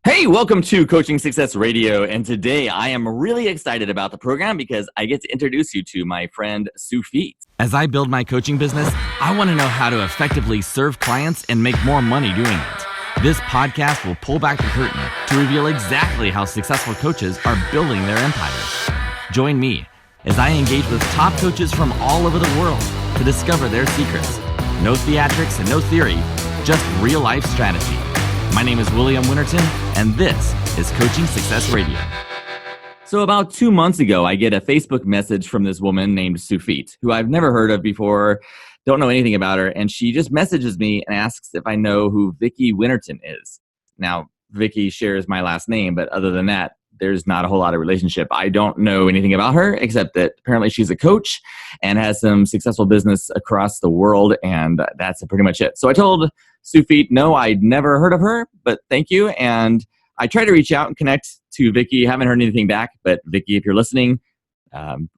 Hey, welcome to Coaching Success Radio. And today I am really excited about the program because I get to introduce you to my friend Tsufit. As I build my coaching business, I want to know how to effectively serve clients and make more money doing it. This podcast will pull back the curtain to reveal exactly how successful coaches are building their empires. Join me as I engage with top coaches from all over the world to discover their secrets. No theatrics and no theory, just real life strategy. My name is William Winterton, and this is Coaching Success Radio. So about 2 months ago, I get a Facebook message from this woman named Tsufit, who I've never heard of before, don't know anything about her, and she just messages me and asks if I know who Vicki Winterton is. Now, Vicki shares my last name, but other than that, there's not a whole lot of relationship. I don't know anything about her, except that apparently she's a coach and has some successful business across the world, and that's pretty much it. So I told Tsufit, no, I'd never heard of her, but thank you. And I tried to reach out and connect to Vicki. Haven't heard anything back, but Vicki, if you're listening,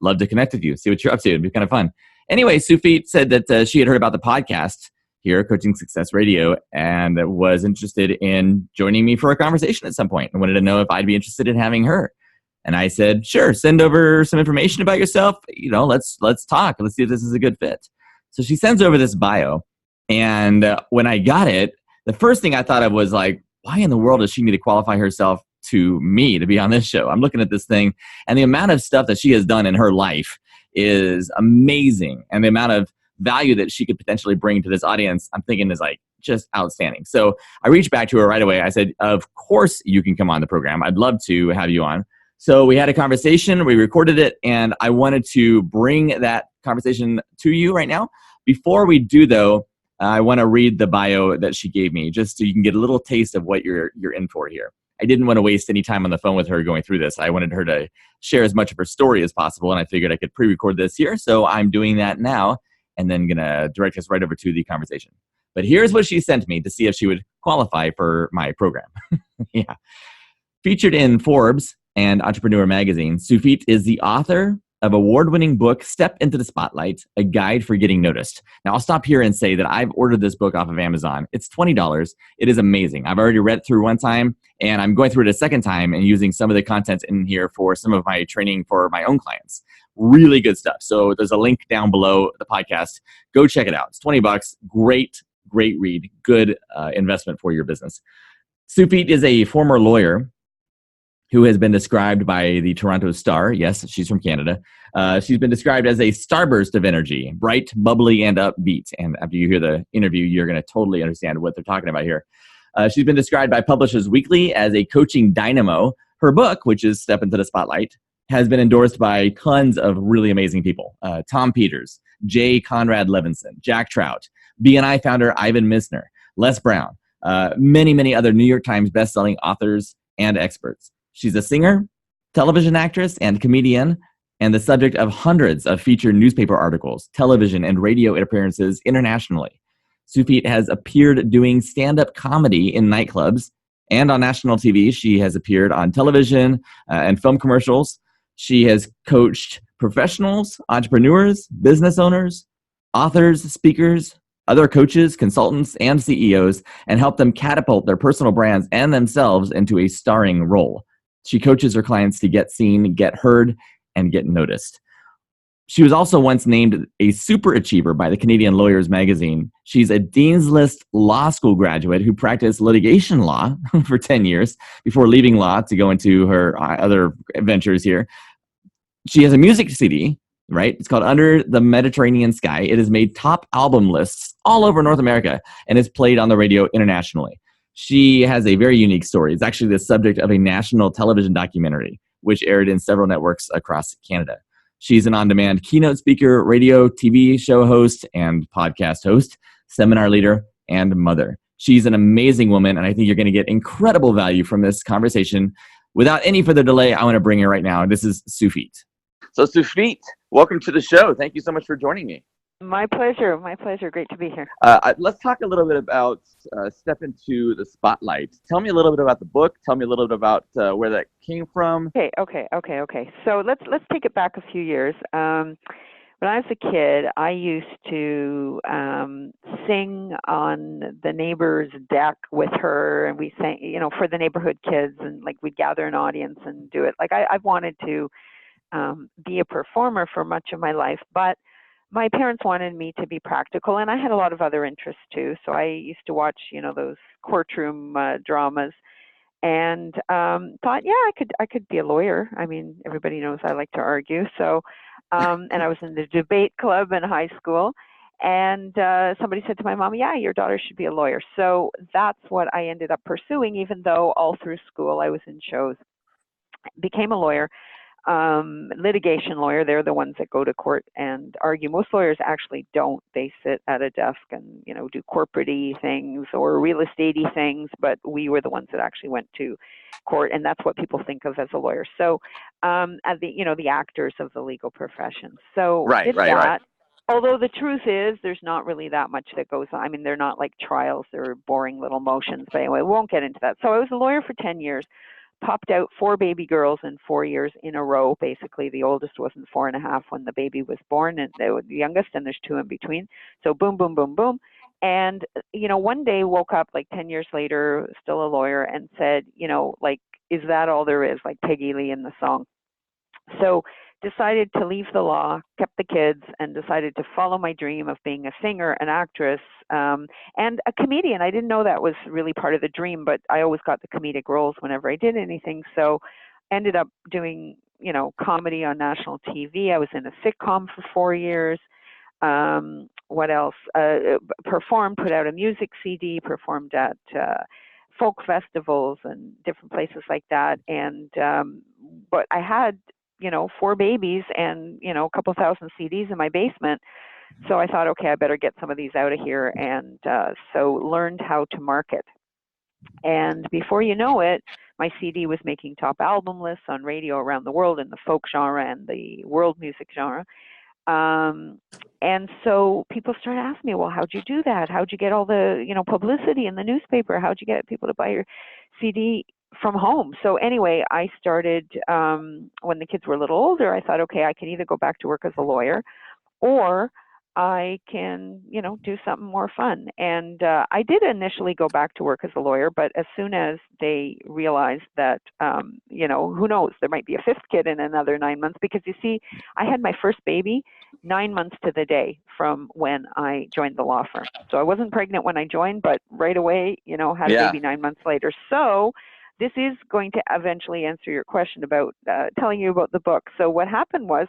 love to connect with you, see what you're up to. It'd be kind of fun. Anyway, Tsufit said that she had heard about the podcast here, Coaching Success Radio, and was interested in joining me for a conversation at some point and wanted to know if I'd be interested in having her. And I said, sure, send over some information about yourself. Let's talk. Let's see if this is a good fit. So she sends over this bio. And when I got it, the first thing I thought of was like, why in the world does she need to qualify herself to me to be on this show? I'm looking at this thing, and the amount of stuff that she has done in her life is amazing. And the amount of value that she could potentially bring to this audience, I'm thinking is like just outstanding. So I reached back to her right away. I said, of course you can come on the program. I'd love to have you on. So we had a conversation, we recorded it, and I wanted to bring that conversation to you right now. Before we do though, I want to read the bio that she gave me just so you can get a little taste of what you're in for here. I didn't want to waste any time on the phone with her going through this. I wanted her to share as much of her story as possible, and I figured I could pre-record this here. So I'm doing that now and then going to direct us right over to the conversation. But here's what she sent me to see if she would qualify for my program. Yeah. Featured in Forbes and Entrepreneur Magazine, Tsufit is the author of award-winning book, Step into the Spotlight, A Guide for Getting Noticed. Now, I'll stop here and say that I've ordered this book off of Amazon. It's $20. It is amazing. I've already read it through one time, and I'm going through it a second time and using some of the content in here for some of my training for my own clients. Really good stuff. So there's a link down below the podcast. Go check it out. It's $20. Great read. Good investment for your business. Tsufit is a former lawyer who has been described by the Toronto Star. Yes, she's from Canada. She's been described as a starburst of energy, bright, bubbly, and upbeat. And after you hear the interview, you're going to totally understand what they're talking about here. She's been described by Publishers Weekly as a coaching dynamo. Her book, which is Step into the Spotlight, has been endorsed by tons of really amazing people. Tom Peters, J. Conrad Levinson, Jack Trout, BNI founder Ivan Misner, Les Brown, many other New York Times bestselling authors and experts. She's a singer, television actress, and comedian, and the subject of hundreds of featured newspaper articles, television, and radio appearances internationally. Tsufit has appeared doing stand-up comedy in nightclubs and on national TV. She has appeared on television and film commercials. She has coached professionals, entrepreneurs, business owners, authors, speakers, other coaches, consultants, and CEOs, and helped them catapult their personal brands and themselves into a starring role. She coaches her clients to get seen, get heard, and get noticed. She was also once named a super achiever by the Canadian Lawyers Magazine. She's a Dean's List law school graduate who practiced litigation law for 10 years before leaving law to go into her other ventures here. She has a music CD, right? It's called Under the Mediterranean Sky. It has made top album lists all over North America and is played on the radio internationally. She has a very unique story. It's actually the subject of a national television documentary, which aired in several networks across Canada. She's an on-demand keynote speaker, radio, TV show host, and podcast host, seminar leader, and mother. She's an amazing woman, and I think you're going to get incredible value from this conversation. Without any further delay, I want to bring her right now. This is Tsufit. So Tsufit, welcome to the show. Thank you so much for joining me. My pleasure. Great to be here. Let's talk a little bit about Step into the Spotlight. Tell me a little bit about the book. Tell me a little bit about where that came from. Okay. So let's take it back a few years. when I was a kid, I used to sing on the neighbor's deck with her, and we sang, for the neighborhood kids, and like we'd gather an audience and do it. Like I've wanted to be a performer for much of my life, but my parents wanted me to be practical, and I had a lot of other interests too. So I used to watch, those courtroom dramas, and thought, yeah, I could be a lawyer. I mean, everybody knows I like to argue. So, and I was in the debate club in high school, and somebody said to my mom, yeah, your daughter should be a lawyer. So that's what I ended up pursuing, even though all through school I was in shows. Became a lawyer, litigation lawyer. They're the ones that go to court and argue. Most lawyers actually don't. They sit at a desk and, do corporate-y things or real estate-y things, but we were the ones that actually went to court, and that's what people think of as a lawyer. So, as the actors of the legal profession. So Right, did right, right. that. Although the truth is, there's not really that much that goes on. I mean, they're not like trials, they're boring little motions. But anyway, we won't get into that. So I was a lawyer for 10 years. Popped out 4 baby girls in 4 years in a row. Basically, the oldest wasn't 4.5 when the baby was born, and the youngest, and there's 2 in between. So boom, boom, boom, boom. And, one day woke up like 10 years later, still a lawyer, and said, like, is that all there is? Like Peggy Lee in the song. So decided to leave the law, kept the kids, and decided to follow my dream of being a singer, an actress, and a comedian. I didn't know that was really part of the dream, but I always got the comedic roles whenever I did anything. So ended up doing, comedy on national TV. I was in a sitcom for 4 years. What else? Performed, put out a music CD, performed at folk festivals and different places like that. And but I had 4 babies and, a couple thousand CDs in my basement. So I thought, okay, I better get some of these out of here. And so learned how to market. And before you know it, my CD was making top album lists on radio around the world in the folk genre and the world music genre. And so people started asking me, well, how'd you do that? How'd you get all the, publicity in the newspaper? How'd you get people to buy your CD from home? So anyway, I started, when the kids were a little older, I thought, okay, I can either go back to work as a lawyer, or I can, do something more fun. And I did initially go back to work as a lawyer, but as soon as they realized that, who knows, there might be a 5th kid in another 9 months, because you see, I had my first baby 9 months to the day from when I joined the law firm. So I wasn't pregnant when I joined, but right away, had a baby 9 months later. So this is going to eventually answer your question about telling you about the book. So what happened was,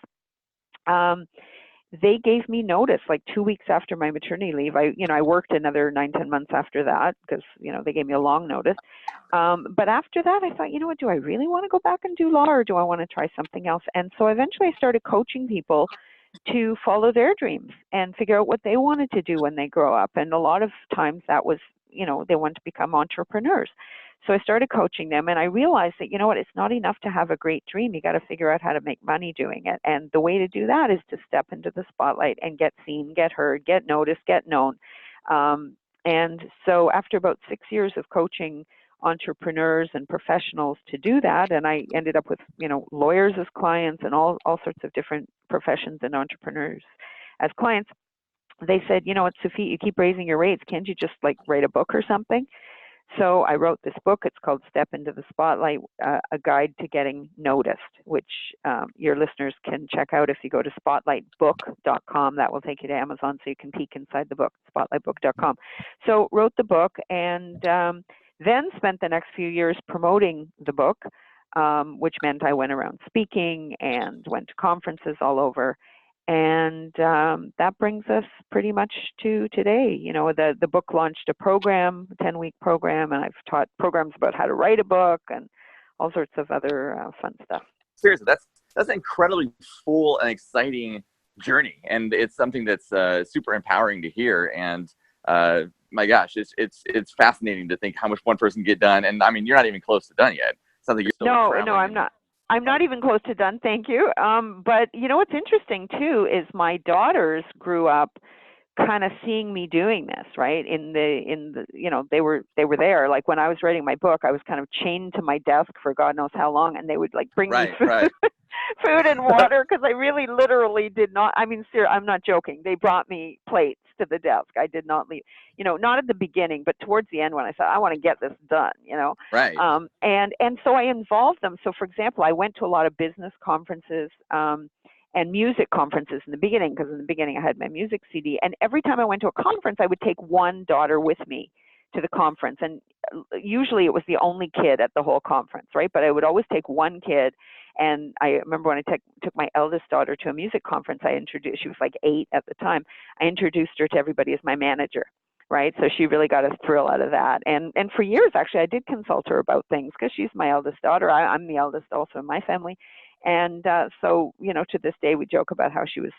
they gave me notice like 2 weeks after my maternity leave. I worked another 9-10 months after that because, they gave me a long notice. But after that, I thought, what, do I really want to go back and do law, or do I want to try something else? And so eventually I started coaching people to follow their dreams and figure out what they wanted to do when they grow up. And a lot of times that was, they want to become entrepreneurs. So I started coaching them, and I realized that, it's not enough to have a great dream. You got to figure out how to make money doing it. And the way to do that is to step into the spotlight and get seen, get heard, get noticed, get known. And so after about 6 years of coaching entrepreneurs and professionals to do that, and I ended up with, lawyers as clients and all sorts of different professions and entrepreneurs as clients, they said, what, Tsufit, you keep raising your rates. Can't you just like write a book or something? So I wrote this book. It's called Step into the Spotlight, a guide to getting noticed, which your listeners can check out if you go to spotlightbook.com. That will take you to Amazon so you can peek inside the book, spotlightbook.com. So wrote the book, and then spent the next few years promoting the book, which meant I went around speaking and went to conferences all over. And that brings us pretty much to today. The book launched a program, a 10-week program, and I've taught programs about how to write a book and all sorts of other fun stuff. Seriously, that's an incredibly full and exciting journey, and it's something that's super empowering to hear. And my gosh, it's fascinating to think how much one person can get done. And I mean, you're not even close to done yet. Something you're still No, I'm not. I'm not even close to done, thank you. But what's interesting too is my daughters grew up kind of seeing me doing this, right? In the they were there. Like when I was writing my book, I was kind of chained to my desk for God knows how long, and they would like bring me food. Right. food and water, because I really literally did not. I mean, I'm not joking. They brought me plates to the desk. I did not leave, not at the beginning, but towards the end when I said, I want to get this done. Right. And so I involved them. So, for example, I went to a lot of business conferences and music conferences in the beginning, because in the beginning I had my music CD. And every time I went to a conference, I would take one daughter with me to the conference. And usually it was the only kid at the whole conference, right? But I would always take one kid. And I remember when I took my eldest daughter to a music conference, she was like 8 at the time. I introduced her to everybody as my manager, right? So she really got a thrill out of that. And for years, actually, I did consult her about things, because she's my eldest daughter. I'm the eldest also in my family. And so, to this day, we joke about how she was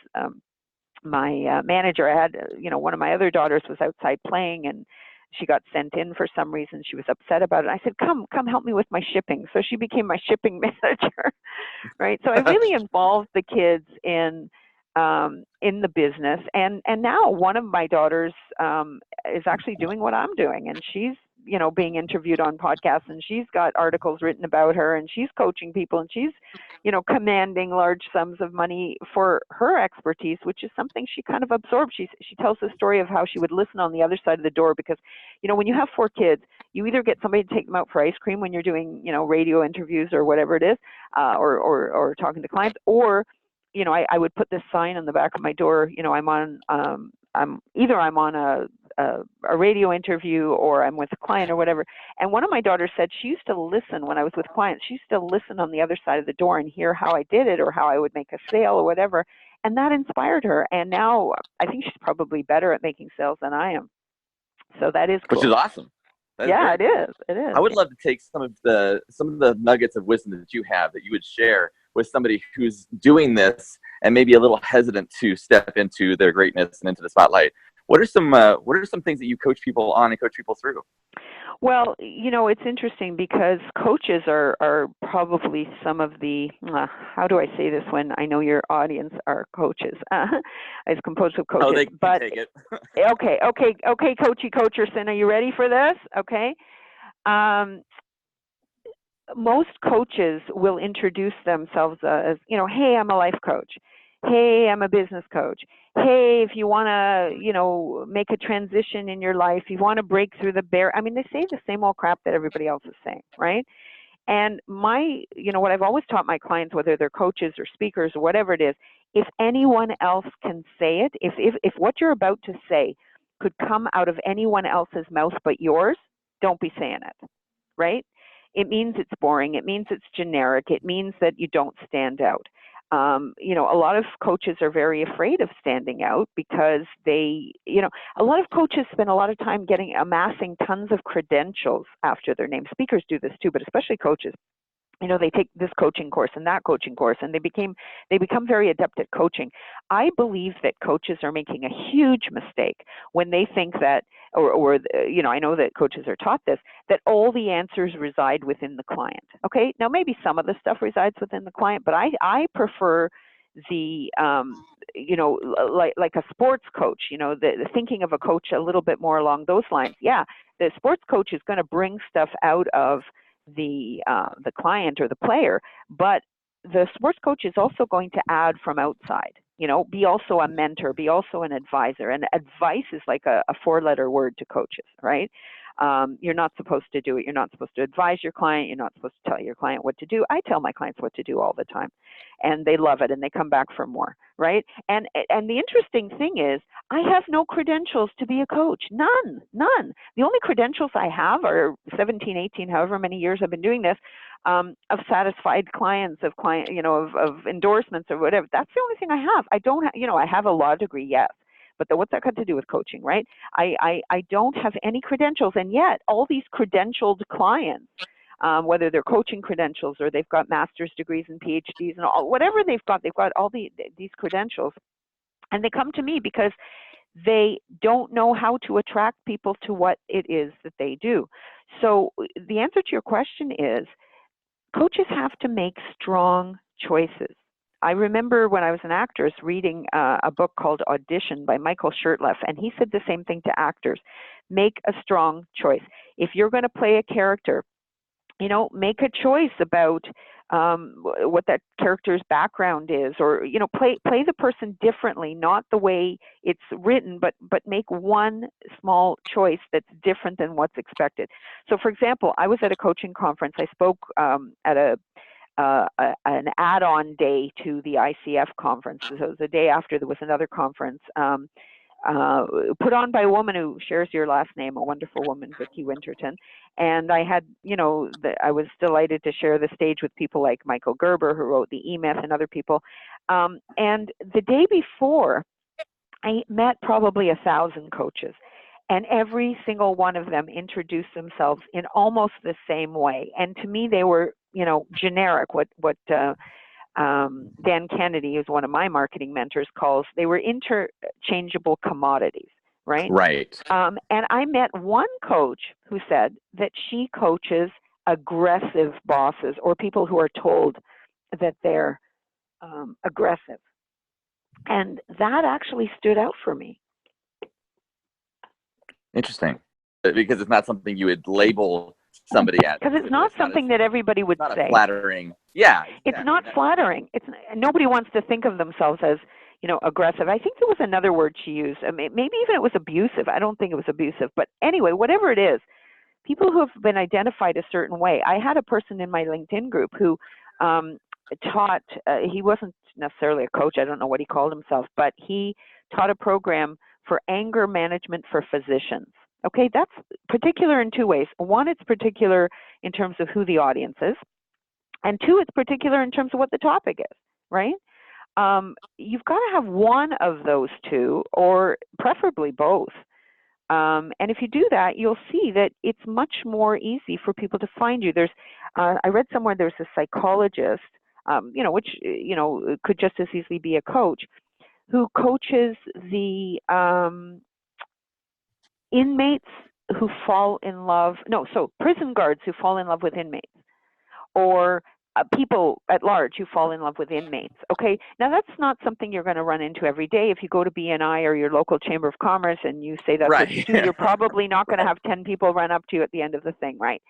my manager. I had, one of my other daughters was outside playing, and she got sent in for some reason. She was upset about it. I said, come help me with my shipping. So she became my shipping manager, right? So I really involved the kids in the business. And now one of my daughters is actually doing what I'm doing, and she's, being interviewed on podcasts, and she's got articles written about her, and she's coaching people, and she's, commanding large sums of money for her expertise, which is something she kind of absorbed. She tells the story of how she would listen on the other side of the door, because, when you have 4 kids, you either get somebody to take them out for ice cream when you're doing, radio interviews or whatever it is, or talking to clients, or I would put this sign on the back of my door. I'm on a radio interview, or I'm with a client or whatever. And one of my daughters said she used to listen when I was with clients. She used to listen on the other side of the door and hear how I did it, or how I would make a sale or whatever. And that inspired her. And now I think she's probably better at making sales than I am. So that is cool. Which is awesome. Yeah, it is. It is. I would love to take some of the nuggets of wisdom that you have that you would share with somebody who's doing this and maybe a little hesitant to step into their greatness and into the spotlight. What are some things that you coach people on and coach people through? Well, it's interesting, because coaches are probably some of the, how do I say this when I know your audience are coaches? As composed of coaches. Oh, they can take it. Okay, Coachy Coacherson, are you ready for this? Okay. Most coaches will introduce themselves as, hey, I'm a life coach. Hey, I'm a business coach. Hey, if you want to, make a transition in your life, you want to break through the barrier. I mean, they say the same old crap that everybody else is saying, right? And what I've always taught my clients, whether they're coaches or speakers or whatever it is, if anyone else can say it, if what you're about to say could come out of anyone else's mouth but yours, don't be saying it, right? It means it's boring. It means it's generic. It means that you don't stand out. A lot of coaches are very afraid of standing out, because a lot of coaches spend a lot of time amassing tons of credentials after their name. Speakers do this too, but especially coaches. They take this coaching course and that coaching course, and they become very adept at coaching. I believe that coaches are making a huge mistake when they think that, or I know that coaches are taught this, that all the answers reside within the client. Okay, now maybe some of the stuff resides within the client, but I prefer the like a sports coach, the thinking of a coach a little bit more along those lines. Yeah, the sports coach is going to bring stuff out of the client or the player, but the sports coach is also going to add from outside, be also a mentor, be also an advisor. And advice is like a 4-letter word to coaches, right? You're not supposed to do it. You're not supposed to advise your client. You're not supposed to tell your client what to do. I tell my clients what to do all the time, and they love it, and they come back for more, right? And the interesting thing is, I have no credentials to be a coach. None. The only credentials I have are 17, 18, however many years I've been doing this, of satisfied clients, of endorsements or whatever. That's the only thing I have. I don't have, I have a law degree, yes. But what's that got to do with coaching, right? I don't have any credentials, and yet all these credentialed clients, whether they're coaching credentials or they've got master's degrees and PhDs and all, whatever they've got all these credentials, and they come to me because they don't know how to attract people to what it is that they do. So the answer to your question is, coaches have to make strong choices. I remember when I was an actress reading a book called Audition by Michael Shurtleff, and he said the same thing to actors. Make a strong choice. If you're going to play a character make a choice about what that character's background is, or play the person differently, not the way it's written, but make one small choice that's different than what's expected. So, for example, I was at a coaching conference. I spoke at an add-on day to the ICF conference. So it was the day after there was another conference. Put on by a woman who shares your last name, a wonderful woman, Vicki Winterton. And I had, I was delighted to share the stage with people like Michael Gerber, who wrote the E-Myth, and other people. And the day before, I met probably 1,000 coaches, and every single one of them introduced themselves in almost the same way. And to me, they were, generic, what Dan Kennedy, who's one of my marketing mentors, calls, they were interchangeable commodities, right? Right. And I met one coach who said that she coaches aggressive bosses, or people who are told that they're aggressive. And that actually stood out for me. Interesting. Because it's not something you would label somebody as. Because it's not something that everybody would say. Not flattering. Yeah. Exactly. It's not flattering. Nobody wants to think of themselves as, aggressive. I think there was another word she used. Maybe even it was abusive. I don't think it was abusive. But anyway, whatever it is, people who have been identified a certain way. I had a person in my LinkedIn group who taught, he wasn't necessarily a coach. I don't know what he called himself, but he taught a program for anger management for physicians. Okay, that's particular in two ways. One, it's particular in terms of who the audience is. And two, it's particular in terms of what the topic is, right? You've got to have one of those two, or preferably both. And if you do that, you'll see that it's much more easy for people to find you. I read somewhere there's a psychologist, which, could just as easily be a coach, who coaches the inmates who fall in love. Prison guards who fall in love with inmates, or people at large who fall in love with inmates. Okay, now that's not something you're going to run into every day. If you go to BNI or your local Chamber of Commerce and you say that's right. what you do, you're probably not going to have 10 people run up to you at the end of the thing, right?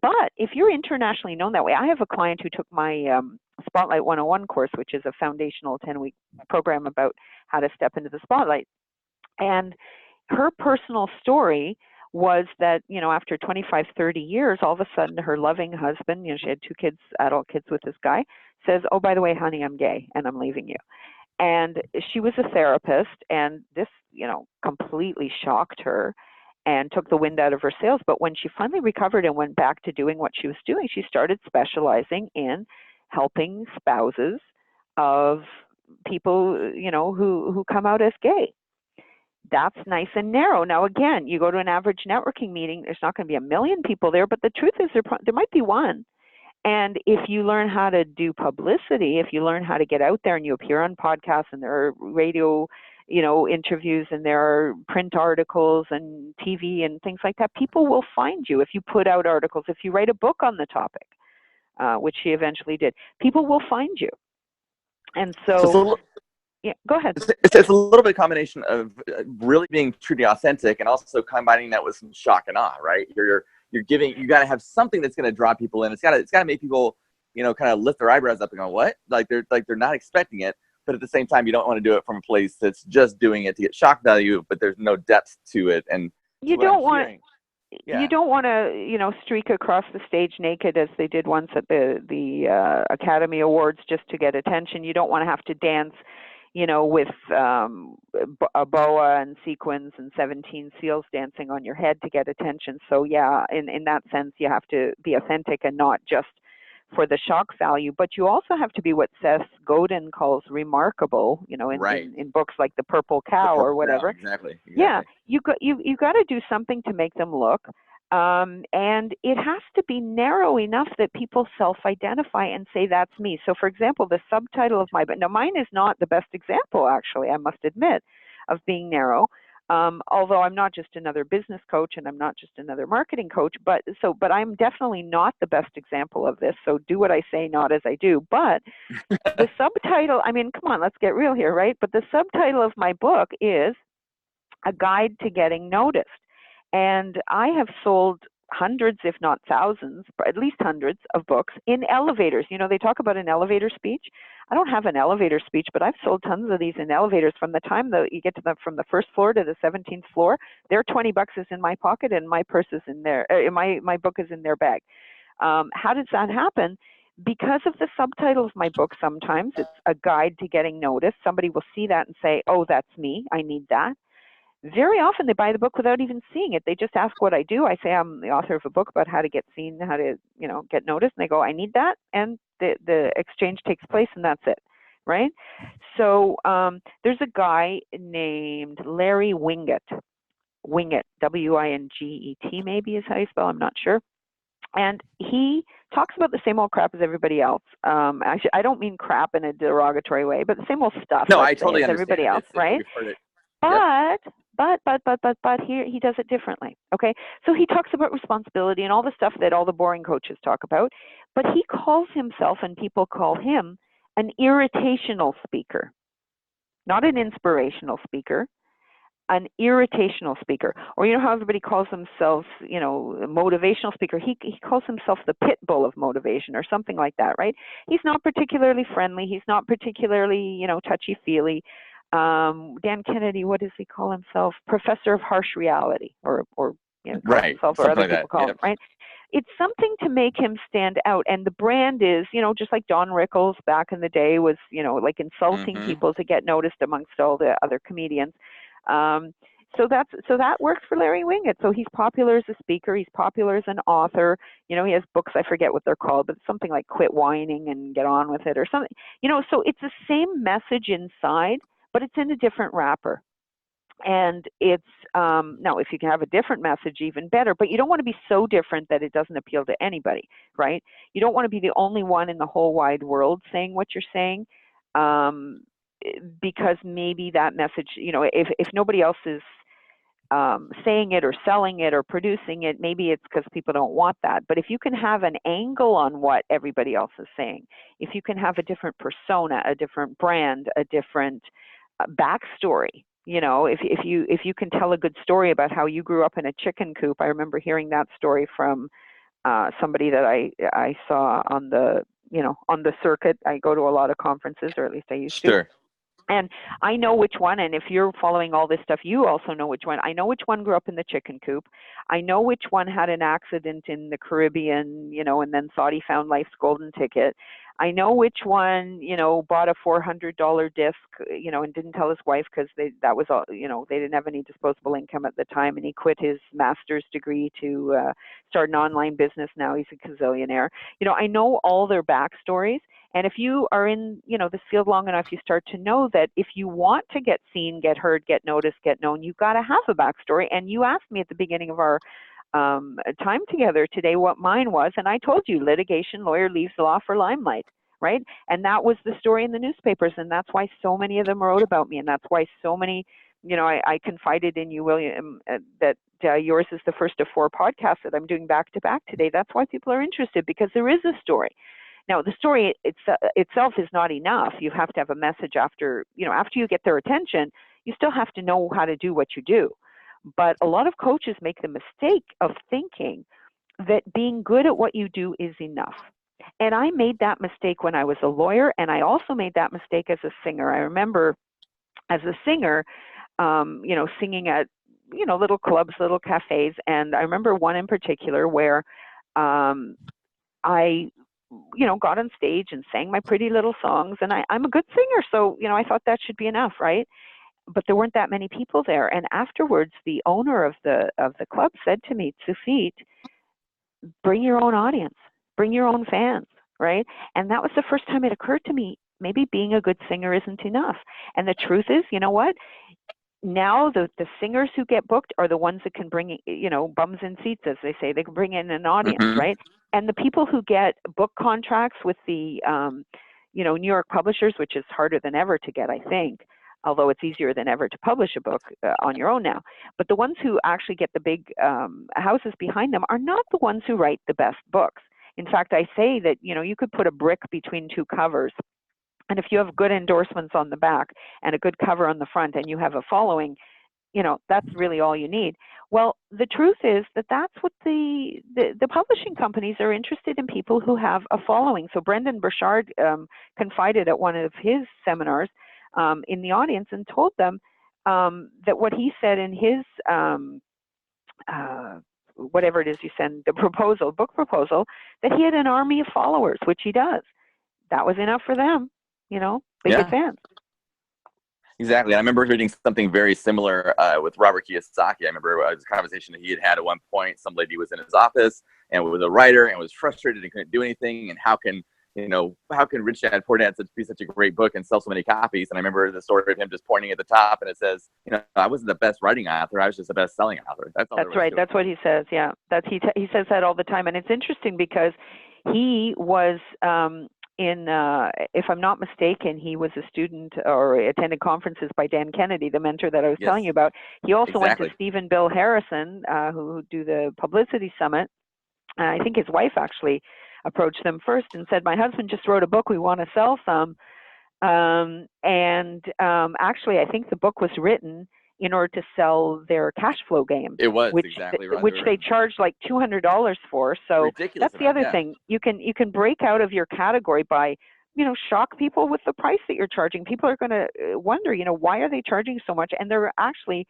But if you're internationally known that way, I have a client who took my Spotlight 101 course, which is a foundational 10-week program about how to step into the spotlight. And her personal story was that, after 25, 30 years, all of a sudden her loving husband, she had 2 kids, adult kids with this guy, says, "Oh, by the way, honey, I'm gay and I'm leaving you." And she was a therapist, and this, completely shocked her and took the wind out of her sails. But when she finally recovered and went back to doing what she was doing, she started specializing in helping spouses of people, who come out as gay. That's nice and narrow. Now, again, you go to an average networking meeting, there's not going to be 1 million people there, but the truth is there might be one. And if you learn how to do publicity, if you learn how to get out there and you appear on podcasts, and there are radio, interviews, and there are print articles and TV and things like that, people will find you. If you put out articles, if you write a book on the topic, which she eventually did, people will find you. And so yeah, go ahead. It's a little bit of combination of really being truly authentic, and also combining that with some shock and awe, right? You're giving, you got to have something that's going to draw people in. It's got to make people, kind of lift their eyebrows up and go, what? Like they're not expecting it. But at the same time, you don't want to do it from a place that's just doing it to get shock value, but there's no depth to it. And you don't want to, streak across the stage naked, as they did once at the Academy Awards, just to get attention. You don't want to have to dance, with a boa and sequins and 17 seals dancing on your head to get attention. So yeah, in that sense, you have to be authentic and not just for the shock value, but you also have to be what Seth Godin calls remarkable, in books like The Purple Cow or whatever. Exactly. Yeah, you got to do something to make them look. And it has to be narrow enough that people self-identify and say, that's me. So, for example, the subtitle of my book, now mine is not the best example, actually, I must admit, of being narrow. Although I'm not just another business coach and I'm not just another marketing coach, but I'm definitely not the best example of this. So do what I say, not as I do. But the subtitle, come on, let's get real here, right? But the subtitle of my book is A Guide to Getting Noticed. And I have sold hundreds, if not thousands, at least hundreds of books in elevators. You know, they talk about an elevator speech. I don't have an elevator speech, but I've sold tons of these in elevators. From the time that you get to from the first floor to the 17th floor, their $20 is in my pocket and my purse is in there. My book is in their bag. How does that happen? Because of the subtitle of my book, sometimes it's a guide to getting noticed. Somebody will see that and say, oh, that's me. I need that. Very often they buy the book without even seeing it. They just ask what I do. I say I'm the author of a book about how to get seen, how to, get noticed. And they go, I need that. And the exchange takes place and that's it. Right? So there's a guy named Larry Winget. Winget, W-I-N-G-E-T maybe is how you spell. I'm not sure. And he talks about the same old crap as everybody else. Actually, I don't mean crap in a derogatory way, but the same old stuff. No, I totally as understand. Everybody else, right? We've heard it. But here he does it differently. Okay, so he talks about responsibility and all the stuff that all the boring coaches talk about. But he calls himself, and people call him, an irritational speaker, not an inspirational speaker. An irritational speaker, or how everybody calls themselves, a motivational speaker. He calls himself the pit bull of motivation or something like that, right? He's not particularly friendly. He's not particularly, touchy-feely. Dan Kennedy, what does he call himself? Professor of harsh reality, or right, himself, or other people call him, right? It's something to make him stand out. And the brand is, just like Don Rickles back in the day was, like insulting people to get noticed amongst all the other comedians. So that works for Larry Winget. So he's popular as a speaker. He's popular as an author. He has books, I forget what they're called, but something like Quit Whining and Get On With It or something. So it's the same message inside, but it's in a different wrapper. And it's, now if you can have a different message, even better, but you don't want to be so different that it doesn't appeal to anybody, right? You don't want to be the only one in the whole wide world saying what you're saying. Because maybe that message, if nobody else is saying it or selling it or producing it, maybe it's because people don't want that. But if you can have an angle on what everybody else is saying, if you can have a different persona, a different brand, a different backstory, if you can tell a good story about how you grew up in a chicken coop. I remember hearing that story from somebody that I saw on the circuit. I go to a lot of conferences, or at least I used to. And I know which one, and if you're following all this stuff, you also know which one. I know which one grew up in the chicken coop. I know which one had an accident in the Caribbean, and then thought he found life's golden ticket. I know which one, bought a $400 disc, and didn't tell his wife because that was all, they didn't have any disposable income at the time, and he quit his master's degree to start an online business. Now he's a gazillionaire. I know all their backstories. And if you are in, this field long enough, you start to know that if you want to get seen, get heard, get noticed, get known, you've got to have a backstory. And you asked me at the beginning of our time together today what mine was, and I told you litigation lawyer leaves the law for limelight, right? And that was the story in the newspapers, and that's why so many of them wrote about me, and that's why so many, I confided in you, William, that yours is the first of 4 podcasts that I'm doing back to back today. That's why people are interested, because there is a story. Now, the story itself is not enough. You have to have a message after you get their attention. You still have to know how to do what you do. But a lot of coaches make the mistake of thinking that being good at what you do is enough. And I made that mistake when I was a lawyer, and I also made that mistake as a singer. I remember as a singer, singing at, little clubs, little cafes. And I remember one in particular where I got on stage and sang my pretty little songs, and I'm a good singer, so I thought that should be enough, right? But there weren't that many people there. And afterwards, the owner of the club said to me, Tsufit, bring your own audience, bring your own fans, right? And that was the first time it occurred to me, maybe being a good singer isn't enough. And the truth is, you know what? Now the singers who get booked are the ones that can bring, bums in seats, as they say. They can bring in an audience, right? And the people who get book contracts with the, New York publishers, which is harder than ever to get, I think, although it's easier than ever to publish a book on your own now. But the ones who actually get the big houses behind them are not the ones who write the best books. In fact, I say that, you could put a brick between 2 covers. And if you have good endorsements on the back and a good cover on the front and you have a following, that's really all you need. Well, the truth is that that's what the publishing companies are interested in, people who have a following. So Brendan Burchard confided at one of his seminars in the audience and told them that what he said in his whatever it is you send, the book proposal, that he had an army of followers, which he does. That was enough for them, big fans. Exactly. I remember reading something very similar with Robert Kiyosaki. I remember it was a conversation that he had at one point. Some lady was in his office and was a writer and was frustrated and couldn't do anything. And how can Rich Dad Poor Dad be such a great book and sell so many copies? And I remember the story of him just pointing at the top, and it says, I wasn't the best writing author. I was just the best selling author. That's right. That's what he says. Yeah, he says that all the time. And it's interesting because he was if I'm not mistaken, he was a student or attended conferences by Dan Kennedy, the mentor that I was telling you about. He also went to Steve and Bill Harrison, who do the Publicity Summit. I think his wife actually approached them first and said, my husband just wrote a book, we want to sell some. Actually, I think the book was written in order to sell their cash flow game. It was, exactly right. Which they charged like $200 for. So ridiculous. That's the other thing. You can break out of your category by, shock people with the price that you're charging. People are going to wonder, why are they charging so much? And they're actually,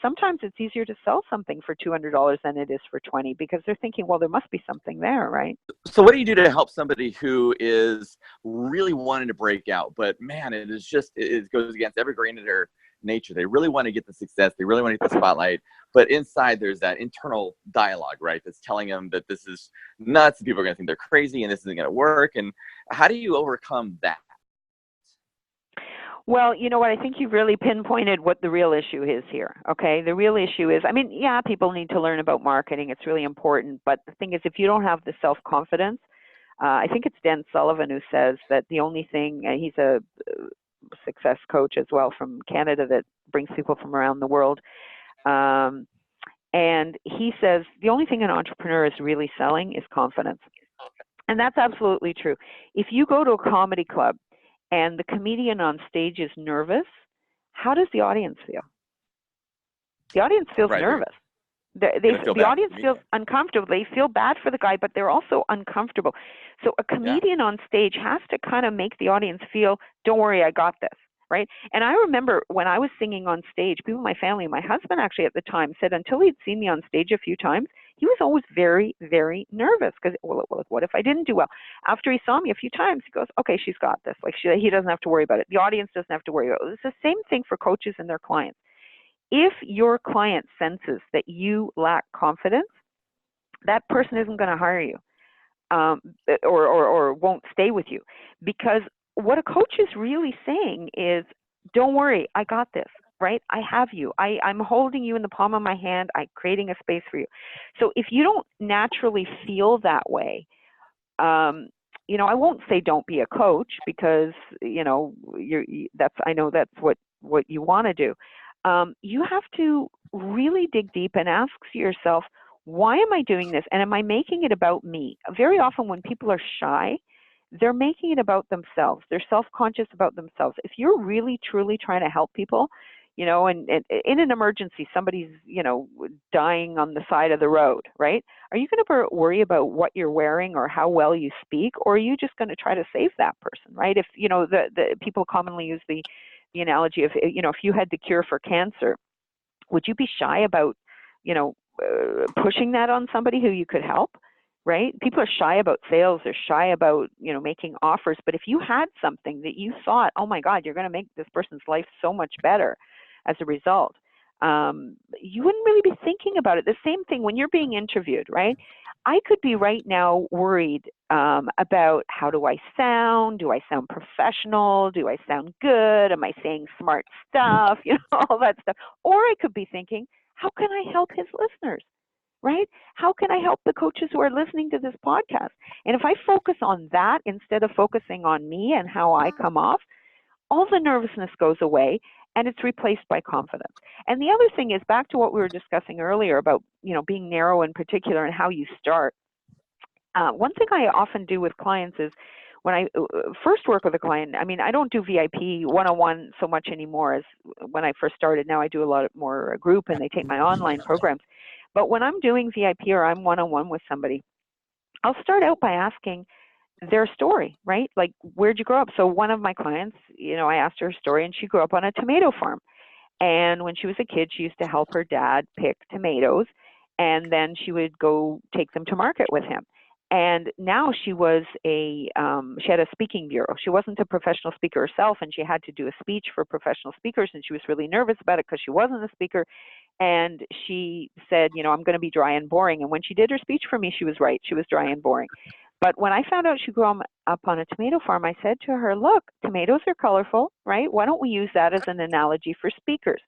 sometimes it's easier to sell something for $200 than it is for $20, because they're thinking, well, there must be something there, right? So what do you do to help somebody who is really wanting to break out, but man, it goes against every grain of their nature. They really want to get the success. They really want to get the spotlight, but inside there's that internal dialogue, right? That's telling them that this is nuts. People are going to think they're crazy and this isn't going to work. And how do you overcome that? Well, you know what? I think you've really pinpointed what the real issue is here. Okay. The real issue is, people need to learn about marketing. It's really important. But the thing is, if you don't have the self-confidence, I think it's Dan Sullivan who says that the only thing, he's a success coach as well from Canada that brings people from around the world. And he says the only thing an entrepreneur is really selling is confidence. And that's absolutely true. If you go to a comedy club and the comedian on stage is nervous, how does the audience feel? The audience feels nervous. The audience feels uncomfortable. They feel bad for the guy, but they're also uncomfortable. So a comedian on stage has to kind of make the audience feel, don't worry, I got this, right? And I remember when I was singing on stage, people in my family, my husband actually at the time said until he'd seen me on stage a few times, he was always very, very nervous because, well, what if I didn't do well? After he saw me a few times, he goes, okay, she's got this. Like he doesn't have to worry about it. The audience doesn't have to worry about it. It's the same thing for coaches and their clients. If your client senses that you lack confidence, that person isn't going to hire you or won't stay with you. Because what a coach is really saying is, don't worry, I got this, right? I have you. I'm holding you in the palm of my hand. I'm creating a space for you. So if you don't naturally feel that way, I won't say don't be a coach because, I know that's what you want to do. You have to really dig deep and ask yourself, why am I doing this? And am I making it about me? Very often when people are shy, they're making it about themselves. They're self-conscious about themselves. If you're really, truly trying to help people, and in an emergency, somebody's, dying on the side of the road, right? Are you going to worry about what you're wearing or how well you speak, or are you just going to try to save that person, right? If, the people commonly use the analogy of, if you had the cure for cancer, would you be shy about, pushing that on somebody who you could help, right? People are shy about sales. They're shy about, making offers. But if you had something that you thought, oh my God, you're going to make this person's life so much better as a result, you wouldn't really be thinking about it. The same thing when you're being interviewed, right? I could be right now worried about how do I sound? Do I sound professional? Do I sound good? Am I saying smart stuff? All that stuff. Or I could be thinking, how can I help his listeners, right? How can I help the coaches who are listening to this podcast? And if I focus on that instead of focusing on me and how I come off, all the nervousness goes away and it's replaced by confidence. And the other thing is back to what we were discussing earlier about, being narrow in particular and how you start. One thing I often do with clients is when I first work with a client, I mean, I don't do VIP one-on-one so much anymore as when I first started. Now I do a lot more group, and they take my online programs. But when I'm doing VIP or I'm one-on-one with somebody, I'll start out by asking their story, right? Like, where'd you grow up? So one of my clients, I asked her story, and she grew up on a tomato farm. And when she was a kid, she used to help her dad pick tomatoes, and then she would go take them to market with him. And now she had a speaking bureau. She wasn't a professional speaker herself, and she had to do a speech for professional speakers, and she was really nervous about it because she wasn't a speaker. And she said, I'm going to be dry and boring. And when she did her speech for me, she was right. She was dry and boring. But when I found out she grew up on a tomato farm, I said to her, look, tomatoes are colorful, right? Why don't we use that as an analogy for speakers?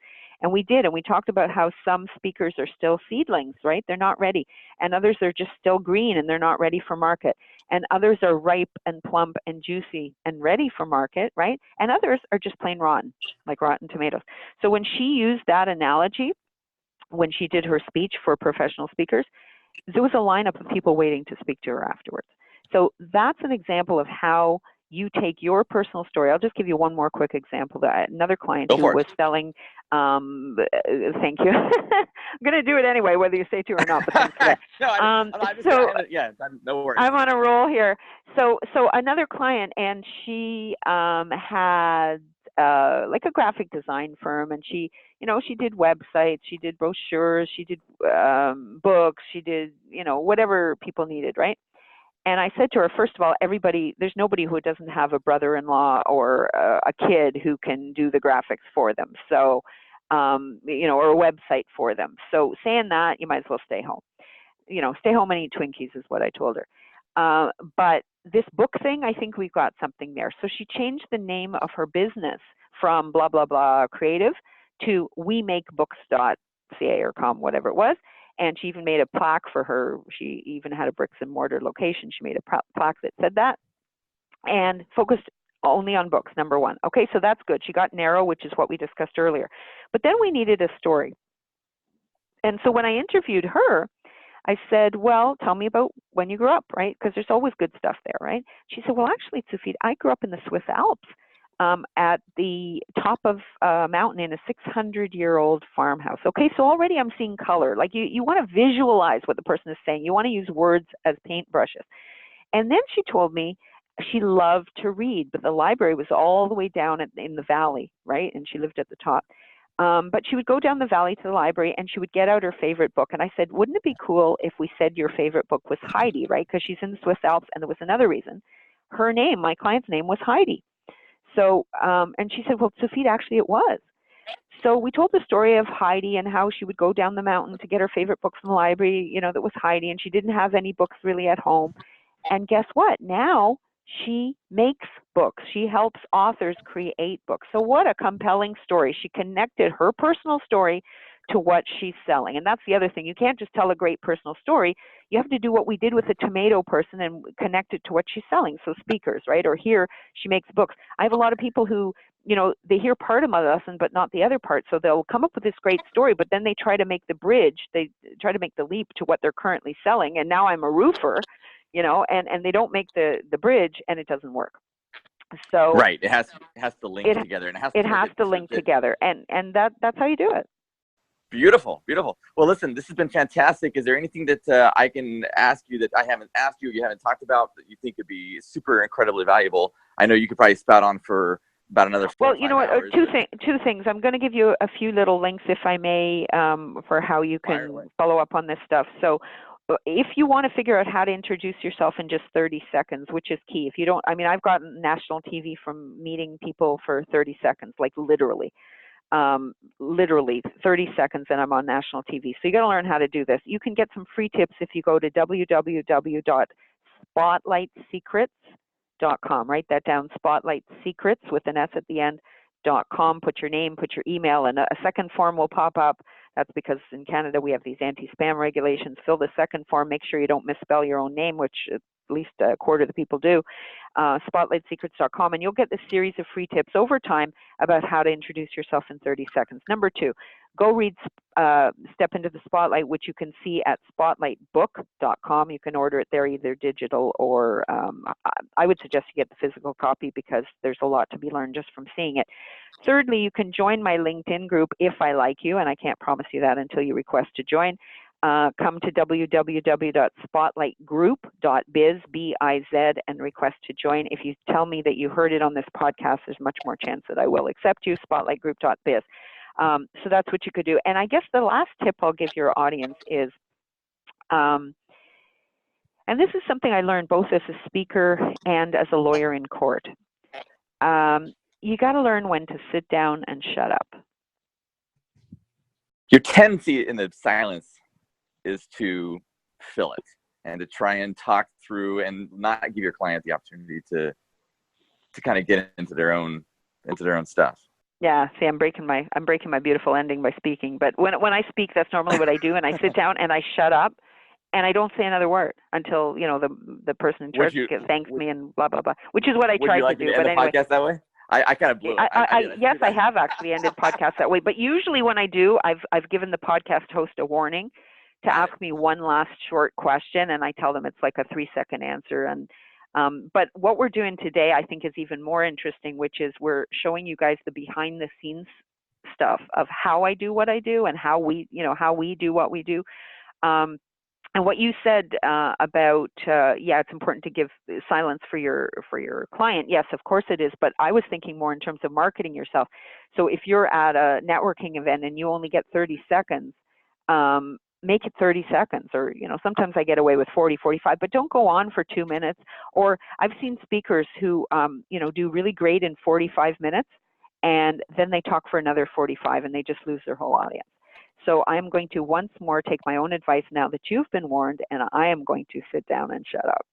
And we did, and we talked about how some speakers are still seedlings, right? They're not ready. And others are just still green and they're not ready for market. And others are ripe and plump and juicy and ready for market, right? And others are just plain rotten, like rotten tomatoes. So when she used that analogy, when she did her speech for professional speakers, there was a lineup of people waiting to speak to her afterwards. So that's an example of how you take your personal story. I'll just give you one more quick example. Another client who was selling, thank you. I'm going to do it anyway, whether you say to or not, but thanks for that. No worries. I'm on a roll here. So another client, and she had like a graphic design firm, and she did websites, she did brochures, she did books, she did, whatever people needed, right? And I said to her, first of all, there's nobody who doesn't have a brother-in-law or a kid who can do the graphics for them. So, or a website for them. So saying that, you might as well stay home. Stay home and eat Twinkies is what I told her. But this book thing, I think we've got something there. So she changed the name of her business from blah, blah, blah creative to wemakebooks.ca or com, whatever it was. And she even made a plaque for her. She even had a bricks and mortar location. She made a plaque that said that and focused only on books, number one. Okay, so that's good. She got narrow, which is what we discussed earlier. But then we needed a story. And so when I interviewed her, I said, well, tell me about when you grew up, right? Because there's always good stuff there, right? She said, well, actually, Tsufit, I grew up in the Swiss Alps. At the top of a mountain in a 600-year-old farmhouse. Okay, so already I'm seeing color. Like you want to visualize what the person is saying. You want to use words as paintbrushes. And then she told me she loved to read, but the library was all the way down in the valley, right? And she lived at the top. But she would go down the valley to the library, and she would get out her favorite book. And I said, wouldn't it be cool if we said your favorite book was Heidi, right? Because she's in the Swiss Alps, and there was another reason. Her name, my client's name, was Heidi. So, and she said, well, Tsufit, actually it was. So we told the story of Heidi and how she would go down the mountain to get her favorite book from the library, that was Heidi, and she didn't have any books really at home. And guess what? Now she makes books. She helps authors create books. So what a compelling story. She connected her personal story to what she's selling. And that's the other thing. You can't just tell a great personal story. You have to do what we did with the tomato person and connect it to what she's selling. So speakers, right? Or here, she makes books. I have a lot of people who, they hear part of my lesson, but not the other part. So they'll come up with this great story, but then they try to make the bridge. They try to make the leap to what they're currently selling. And now I'm a roofer, and they don't make the bridge, and it doesn't work. So right, it has to link together, and it has to link together, and that's how you do it. Beautiful. Well, listen, this has been fantastic. Is there anything that I can ask you that I haven't asked you haven't talked about that you think would be super incredibly valuable? I know you could probably spout on for about another 4 Well, you know what, two things. I'm going to give you a few little links, if I may, for how you can follow up on this stuff. So if you want to figure out how to introduce yourself in just 30 seconds, which is key. If you don't, I've gotten national TV from meeting people for 30 seconds, like literally 30 seconds, and I'm on national TV. So you got to learn how to do this. You can get some free tips if you go to www.spotlightsecrets.com. Write that down, spotlightsecrets with an S at the end, .com. Put your name, put your email, and a second form will pop up. That's because in Canada we have these anti-spam regulations. Fill the second form. Make sure you don't misspell your own name, which least a quarter of the people do, spotlightsecrets.com, and you'll get this series of free tips over time about how to introduce yourself in 30 seconds. Number 2, go read Step Into the Spotlight, which you can see at spotlightbook.com. You can order it there, either digital or I would suggest you get the physical copy because there's a lot to be learned just from seeing it. Thirdly, you can join my LinkedIn group if I like you, and I can't promise you that until you request to join. Come to www.spotlightgroup.biz, B-I-Z, and request to join. If you tell me that you heard it on this podcast, there's much more chance that I will accept you, spotlightgroup.biz. So that's what you could do. And I guess the last tip I'll give your audience is, and this is something I learned both as a speaker and as a lawyer in court. You got to learn when to sit down and shut up. Your tendency in the silence is to fill it and to try and talk through and not give your client the opportunity to kind of get into their own stuff. Yeah, see, I'm breaking my beautiful ending by speaking. But when I speak, that's normally what I do, and I sit down and I shut up, and I don't say another word until the person in charge thanks me and blah blah blah. Which is what I try to do. But anyway, podcast that way. I kind of blew it. Yes, I have actually ended podcasts that way. But usually when I do, I've given the podcast host a warning to ask me one last short question, and I tell them it's like a 3-second answer. And but what we're doing today, I think, is even more interesting, which is we're showing you guys the behind the scenes stuff of how I do what I do and how we do what we do. And what you said about, it's important to give silence for your client. Yes, of course it is. But I was thinking more in terms of marketing yourself. So if you're at a networking event and you only get 30 seconds, make it 30 seconds. Or, sometimes I get away with 40, 45, but don't go on for 2 minutes. Or I've seen speakers who, do really great in 45 minutes, and then they talk for another 45 and they just lose their whole audience. So I'm going to once more take my own advice now that you've been warned, and I am going to sit down and shut up.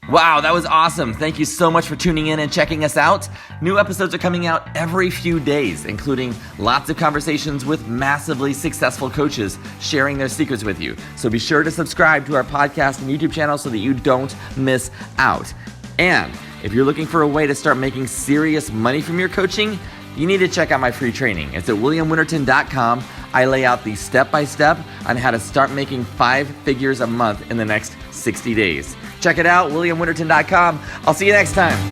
Wow, that was awesome. Thank you so much for tuning in and checking us out. New episodes are coming out every few days, including lots of conversations with massively successful coaches sharing their secrets with you. So be sure to subscribe to our podcast and YouTube channel so that you don't miss out. And if you're looking for a way to start making serious money from your coaching, you need to check out my free training. It's at williamwinterton.com. I lay out the step-by-step on how to start making 5 figures a month in the next 60 days. Check it out, williamwinterton.com. I'll see you next time.